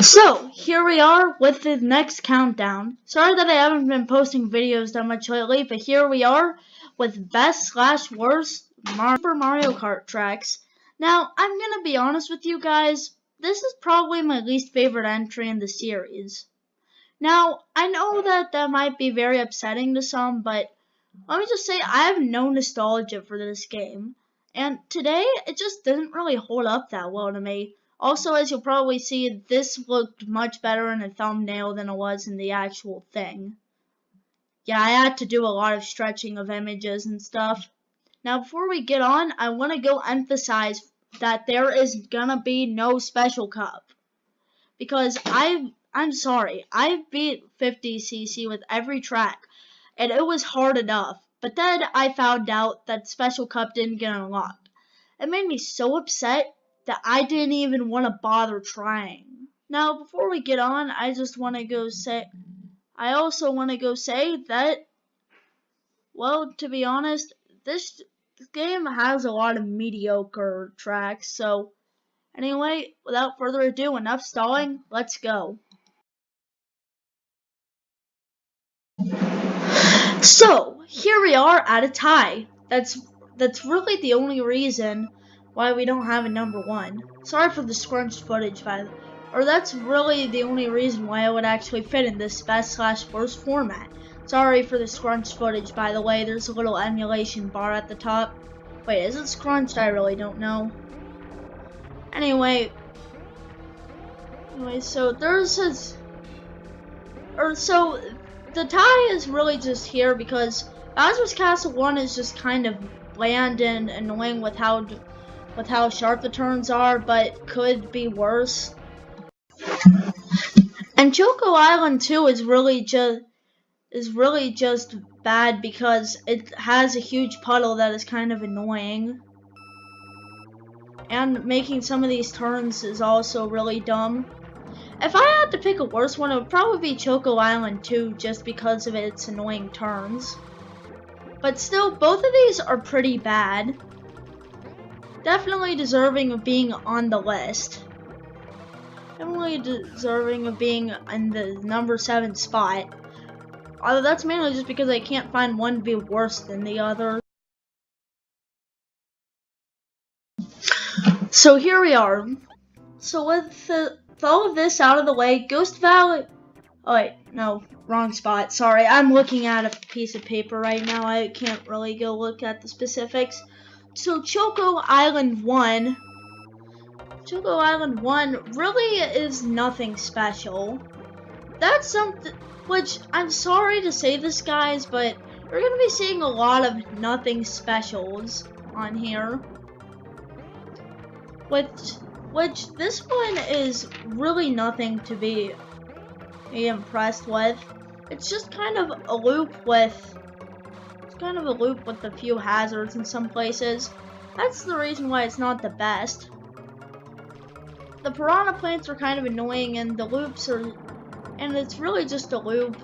So, here we are with the next countdown. Sorry that I haven't been posting videos that much lately, but here we are with best/worst Super Mario Kart tracks. Now, I'm gonna be honest with you guys, this is probably my least favorite entry in the series. Now, I know that that might be very upsetting to some, but let me just say I have no nostalgia for this game. And today, it just didn't really hold up that well to me. Also, as you'll probably see, this looked much better in a thumbnail than it was in the actual thing. Yeah, I had to do a lot of stretching of images and stuff. Now, before we get on, I want to go emphasize that there is gonna be no special cup. Because I'm sorry, I beat 50cc with every track, and it was hard enough. But then I found out that special cup didn't get unlocked. It made me so upset that I didn't even want to bother trying. Now, before we get on, I also want to go say that, well, to be honest, this game has a lot of mediocre tracks. So, anyway, without further ado, enough stalling, let's go. So, here we are at a tie. That's really the only reason why we don't have a number one. Sorry for the scrunched footage, or that's really the only reason why it would actually fit in this best/worst format. Sorry for the scrunched footage, by the way. There's a little emulation bar at the top. Wait, is it scrunched? I really don't know. Anyway, so the tie is really just here because Bowser's Castle 1 is just kind of bland and annoying with how sharp the turns are, but could be worse. And Choco Island 2 is really just bad because it has a huge puddle that is kind of annoying. And making some of these turns is also really dumb. If I had to pick a worse one, it would probably be Choco Island 2 just because of its annoying turns. But still, both of these are pretty bad. Definitely deserving of being on the list. Definitely deserving of being in the number 7 spot. Although that's mainly just because I can't find one to be worse than the other. So here we are. So with all of this out of the way, Ghost Valley... Oh wait, no, wrong spot. Sorry, I'm looking at a piece of paper right now. I can't really go look at the specifics. So Choco Island 1 really is nothing special. That's something which, I'm sorry to say this, guys, but you're going to be seeing a lot of nothing specials on here. Which this one is really nothing to be impressed with. It's just kind of a loop with a few hazards in some places. That's the reason why it's not the best. The piranha plants are kind of annoying, and the loops are, and it's really just a loop.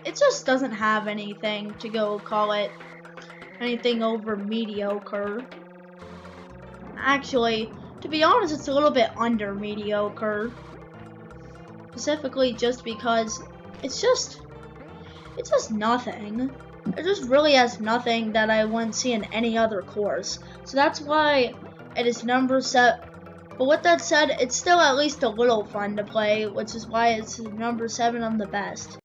It just doesn't have anything to go call it anything over mediocre. Actually, to be honest, it's a little bit under mediocre. Specifically just because it's just nothing. It just really has nothing that I wouldn't see in any other course. So that's why it is number 7. But with that said, it's still at least a little fun to play, which is why it's number 7 on the best.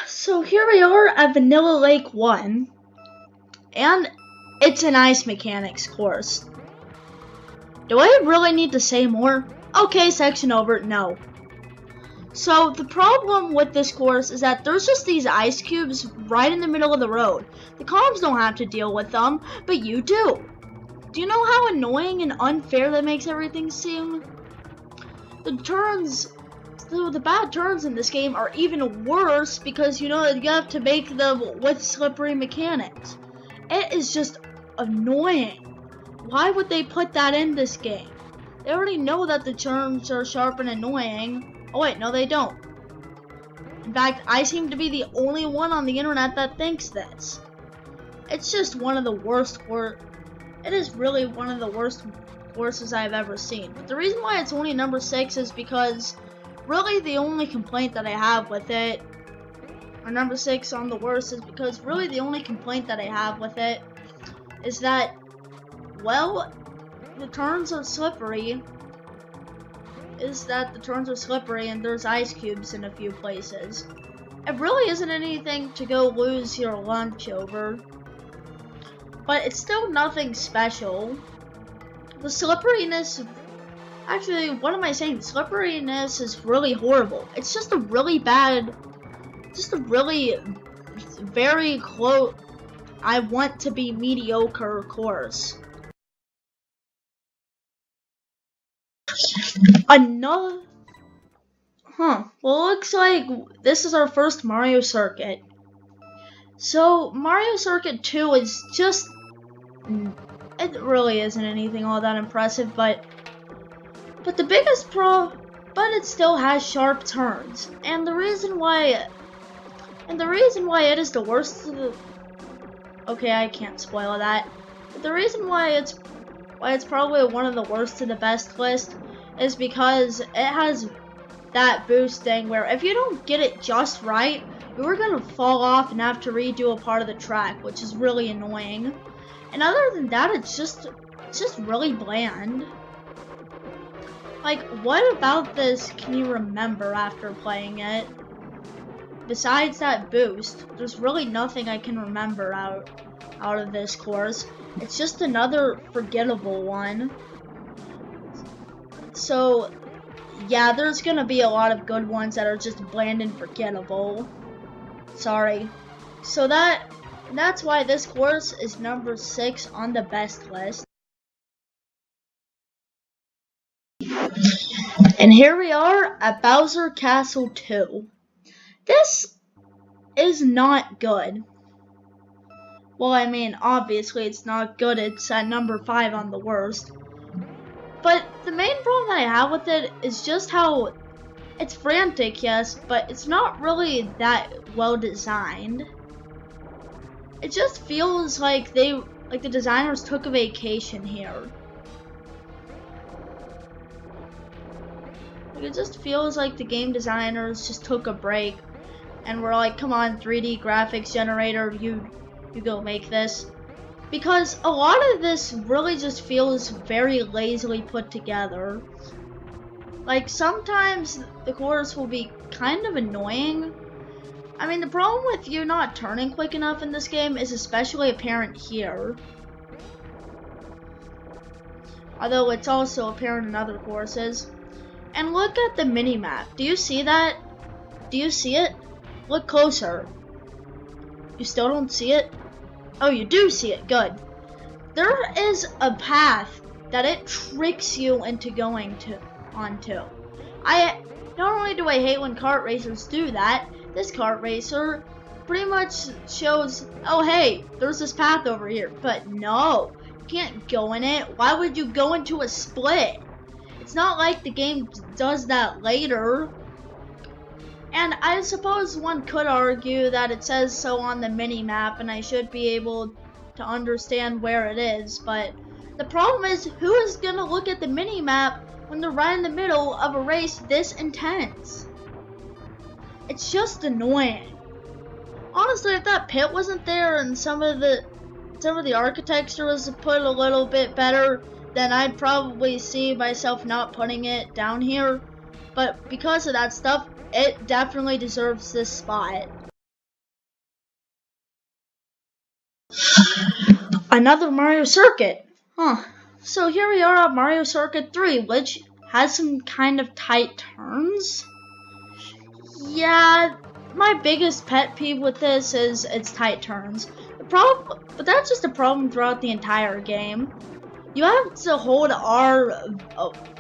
So here we are at Vanilla Lake 1. And it's an ice mechanics course. Do I really need to say more? Okay, section over. No. So the problem with this course is that there's just these ice cubes right in the middle of the road. The columns don't have to deal with them, but you do. Do you know how annoying and unfair that makes everything seem? The bad turns in this game are even worse because you know that you have to make them with slippery mechanics. It is just annoying. Why would they put that in this game? They already know that the turns are sharp and annoying. Oh wait, no they don't. In fact, I seem to be the only one on the internet that thinks this. it's just one of the worst it is really one of the worst courses I've ever seen. But the reason why it's only number 6 is because really the only complaint that I have with it, or number 6 on the worst, is because really the only complaint that I have with it is that, well, the turns are slippery. And there's ice cubes in a few places. It really isn't anything to go lose your lunch over, but it's still nothing special. The slipperiness, actually, what am I saying? Slipperiness is really horrible. It's just a really very close, I want to be mediocre course. Another, well, looks like this is our first Mario Circuit. So, Mario Circuit 2 is just, it really isn't anything all that impressive, but the biggest but it still has sharp turns. And the reason why it is the worst of the, okay, I can't spoil that. But the reason why it's probably one of the worst to the best list is because it has that boost thing where if you don't get it just right, you're gonna fall off and have to redo a part of the track, which is really annoying. And other than that, it's just really bland. Like, what about this can you remember after playing it? Besides that boost, there's really nothing I can remember out of this course. It's just another forgettable one. So, yeah, there's gonna be a lot of good ones that are just bland and forgettable. Sorry. So that's why this course is number 6 on the best list. And here we are at Bowser Castle 2. This is not good. Well, I mean, obviously it's not good. It's at number 5 on the worst. But the main problem that I have with it is just how it's frantic, yes, but it's not really that well designed. It just feels like the designers took a vacation here. It just feels like the game designers just took a break and were like, come on, 3D graphics generator, you go make this. Because a lot of this really just feels very lazily put together. Like, sometimes the course will be kind of annoying. I mean, the problem with you not turning quick enough in this game is especially apparent here. Although it's also apparent in other courses. And look at the mini-map. Do you see that? Do you see it? Look closer. You still don't see it? Oh, you do see it. Good. There is a path that it tricks you into going onto. Not only do I hate when kart racers do that, this kart racer pretty much shows, oh hey, there's this path over here. But no, you can't go in it. Why would you go into a split? It's not like the game does that later. And I suppose one could argue that it says so on the mini-map and I should be able to understand where it is, but the problem is, who is gonna look at the mini-map when they're right in the middle of a race this intense? It's just annoying. Honestly, if that pit wasn't there and some of the architecture was put a little bit better, then I'd probably see myself not putting it down here. But because of that stuff, it definitely deserves this spot. Another Mario Circuit. So here we are at Mario Circuit 3, which has some kind of tight turns. Yeah, my biggest pet peeve with this is its tight turns. But that's just a problem throughout the entire game. You have to hold R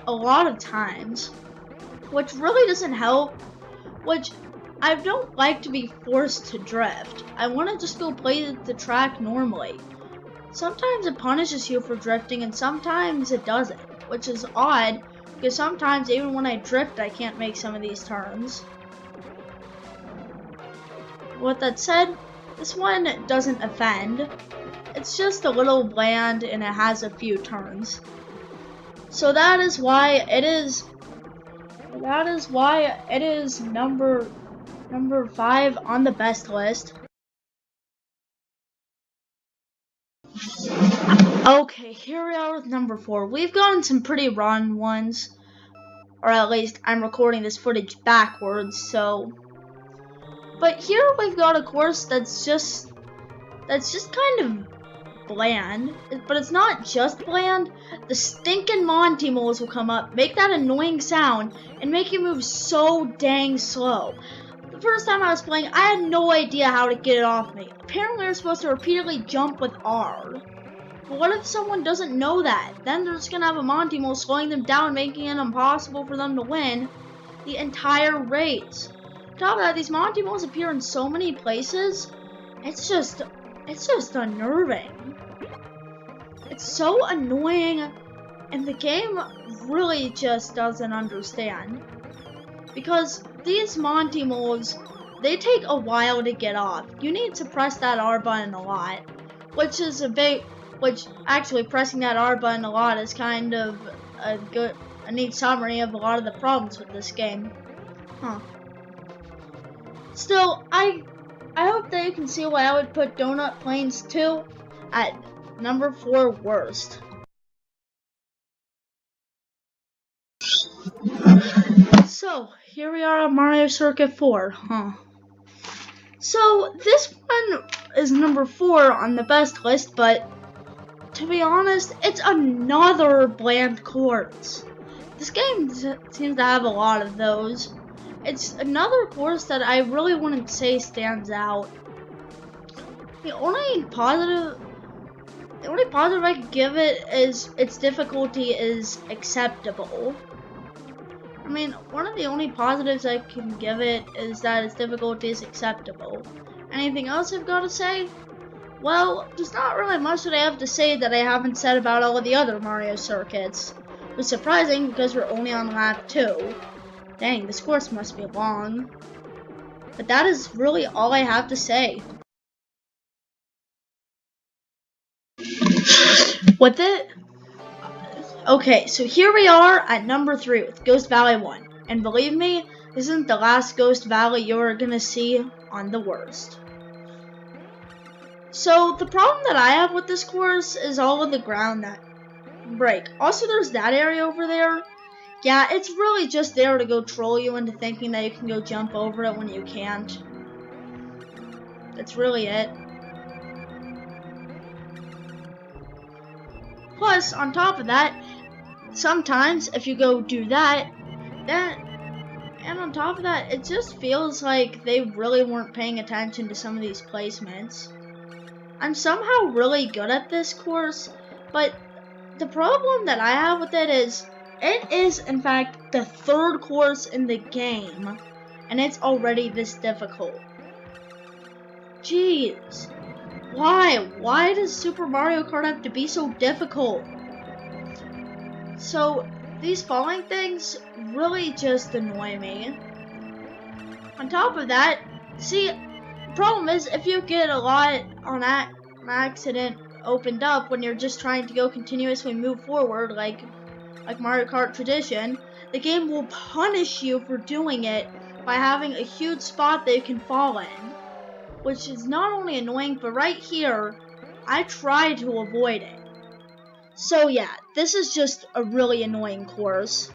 a lot of times, which really doesn't help, which I don't like to be forced to drift. I want to just go play the track normally. Sometimes it punishes you for drifting and sometimes it doesn't, which is odd because sometimes even when I drift I can't make some of these turns. With that said, this one doesn't offend. it's just a little bland and it has a few turns. So that is why it is number 5 on the best list. Okay, here we are with number 4. We've gotten some pretty rotten ones, or at least I'm recording this footage backwards, so. But here we've got a course that's just kind of bland, but it's not just bland. The stinking Monty moles will come up, make that annoying sound, and make you move so dang slow. The first time I was playing, I had no idea how to get it off me. Apparently, you're supposed to repeatedly jump with R. But what if someone doesn't know that? Then they're just gonna have a Monty mole slowing them down, making it impossible for them to win the entire race. On top of that, these Monty moles appear in so many places. It's just unnerving. It's so annoying, and the game really just doesn't understand. Because these Monty moles, they take a while to get off. You need to press that R button a lot, which actually pressing that R button a lot is kind of a neat summary of a lot of the problems with this game. Still, I hope that you can see why I would put Donut Plains 2 at number 4 worst. So, here we are on Mario Circuit 4, So, this one is number 4 on the best list, but to be honest, it's another bland course. This game seems to have a lot of those. It's another course that I really wouldn't say stands out. The only positive I could give it is its difficulty is acceptable. I mean, one of the only positives I can give it is that its difficulty is acceptable. Anything else I've got to say? Well, there's not really much that I have to say that I haven't said about all of the other Mario circuits. It was surprising because we're only on lap 2. Dang, this course must be long. But that is really all I have to say. With it? Okay, so here we are at number 3 with Ghost Valley 1. And believe me, this isn't the last Ghost Valley you're gonna see on the worst. So, the problem that I have with this course is all of the ground that break. Also, there's that area over there. Yeah, it's really just there to go troll you into thinking that you can go jump over it when you can't. That's really it. Plus, on top of that, sometimes if you go do that, and on top of that, it just feels like they really weren't paying attention to some of these placements. I'm somehow really good at this course, but the problem that I have with it is in fact the 3rd course in the game, and it's already this difficult. Jeez. Why? Why does Super Mario Kart have to be so difficult? So, these falling things really just annoy me. On top of that, see, the problem is if you get a lot on accident opened up when you're just trying to go continuously move forward like Mario Kart tradition, the game will punish you for doing it by having a huge spot that you can fall in. Which is not only annoying, but right here, I try to avoid it. So yeah, this is just a really annoying course.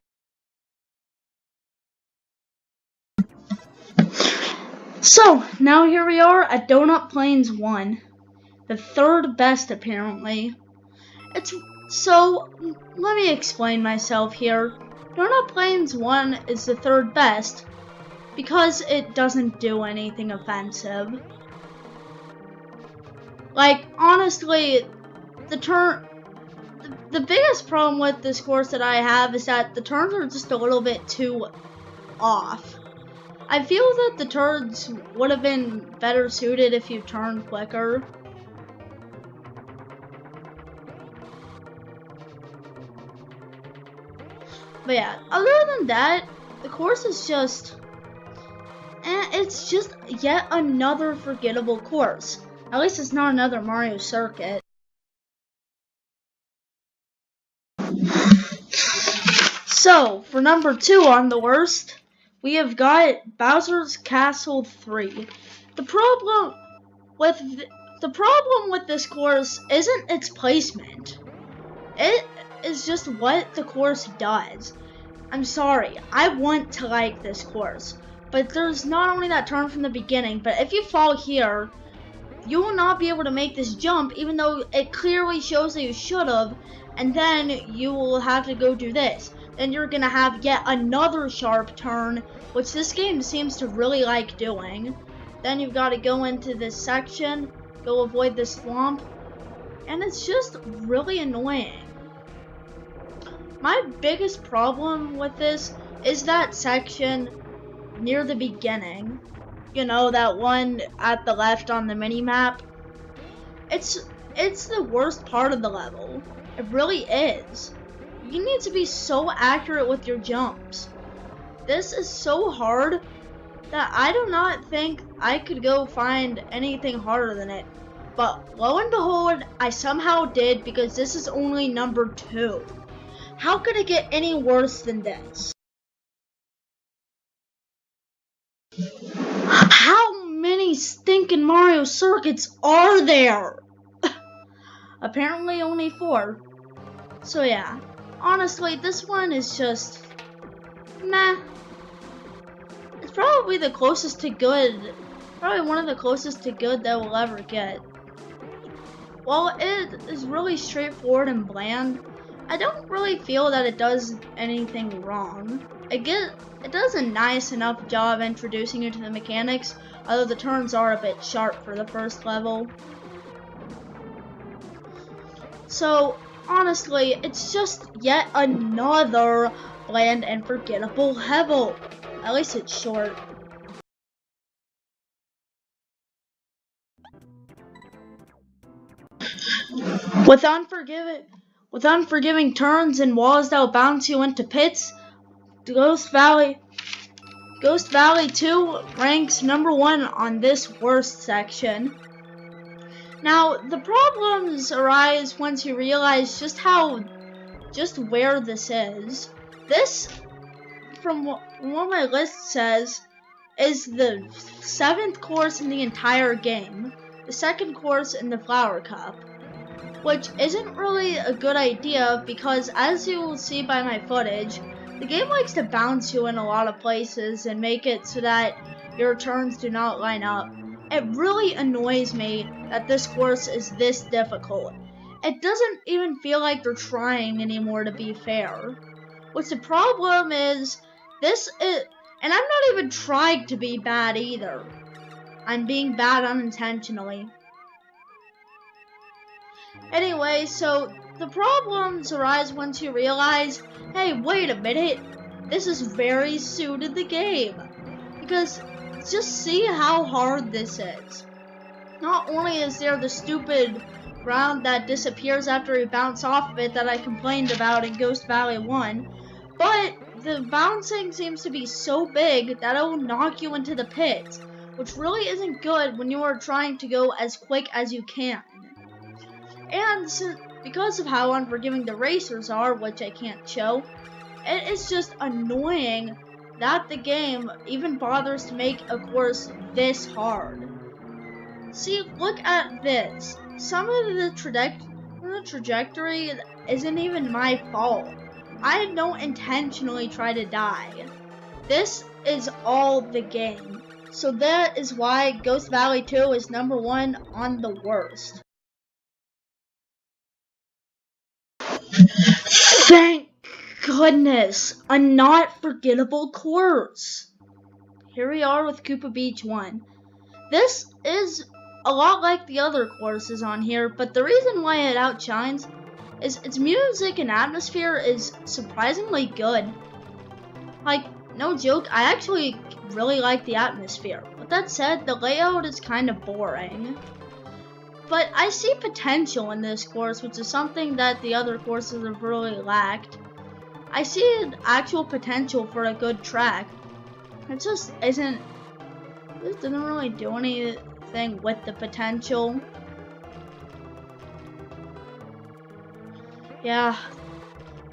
So, now here we are at Donut Plains 1. The 3rd best, apparently. So, let me explain myself here. Donut Plains 1 is the 3rd best because it doesn't do anything offensive. Like, honestly, the biggest problem with this course that I have is that the turns are just a little bit too off. I feel that the turns would have been better suited if you turned quicker. But yeah, other than that, the course is just, it's just yet another forgettable course. At least it's not another Mario circuit. So, for number 2 on the worst, we have got Bowser's Castle 3. The problem with this course isn't its placement. It is just what the course does. I'm sorry, I want to like this course, but there's not only that turn from the beginning, but if you fall here, you will not be able to make this jump, even though it clearly shows that you should have, and then you will have to go do this. Then you're gonna have yet another sharp turn, which this game seems to really like doing. Then you've got to go into this section, go avoid this swamp, and it's just really annoying. My biggest problem with this is that section near the beginning. You know, that one at the left on the mini-map. It's the worst part of the level. It really is. You need to be so accurate with your jumps. This is so hard that I do not think I could go find anything harder than it. But lo and behold, I somehow did, because this is only number 2. How could it get any worse than this? How many stinking Mario circuits are there? Apparently only 4. So yeah, honestly, this one is just meh. It's probably the closest to good. Probably one of the closest to good that we'll ever get. While it is really straightforward and bland, I don't really feel that it does anything wrong. It does a nice enough job introducing you to the mechanics, although the turns are a bit sharp for the first level. So, honestly, it's just yet another bland and forgettable level. At least it's short. With unforgiving turns and walls that will bounce you into pits, Ghost Valley 2 ranks number 1 on this worst section. Now, the problems arise once you realize just where this is. This, from what my list says, is the 7th course in the entire game, the 2nd course in the Flower Cup, which isn't really a good idea because, as you will see by my footage, the game likes to bounce you in a lot of places and make it so that your turns do not line up. It really annoys me that this course is this difficult. It doesn't even feel like they're trying anymore, to be fair. What's the problem is, and I'm not even trying to be bad either. I'm being bad unintentionally. Anyway, so the problems arise once you realize, hey, wait a minute, this is very suited the game. Because just see how hard this is. Not only is there the stupid ground that disappears after you bounce off of it that I complained about in Ghost Valley 1, but the bouncing seems to be so big that it will knock you into the pits, which really isn't good when you are trying to go as quick as you can. And because of how unforgiving the racers are, which I can't show, it is just annoying that the game even bothers to make a course this hard. See, look at this. Some of the trajectory isn't even my fault. I don't intentionally try to die. This is all the game. So that is why Ghost Valley 2 is number 1 on the worst. Thank goodness, a not forgettable course. Here we are with Koopa Beach 1. This is a lot like the other courses on here, but the reason why it outshines is its music and atmosphere is surprisingly good. Like, no joke, I actually really like the atmosphere. With that said, the layout is kind of boring. But I see potential in this course, which is something that the other courses have really lacked. I see an actual potential for a good track. It just isn't. This doesn't really do anything with the potential. Yeah,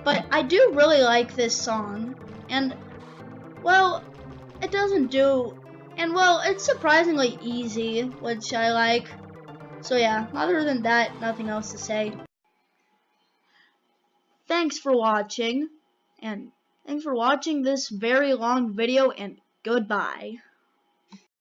But I do really like this song, and well, it doesn't do, and well, it's surprisingly easy, which I like. So yeah, other than that, nothing else to say. Thanks for watching, and thanks for watching this very long video, and goodbye.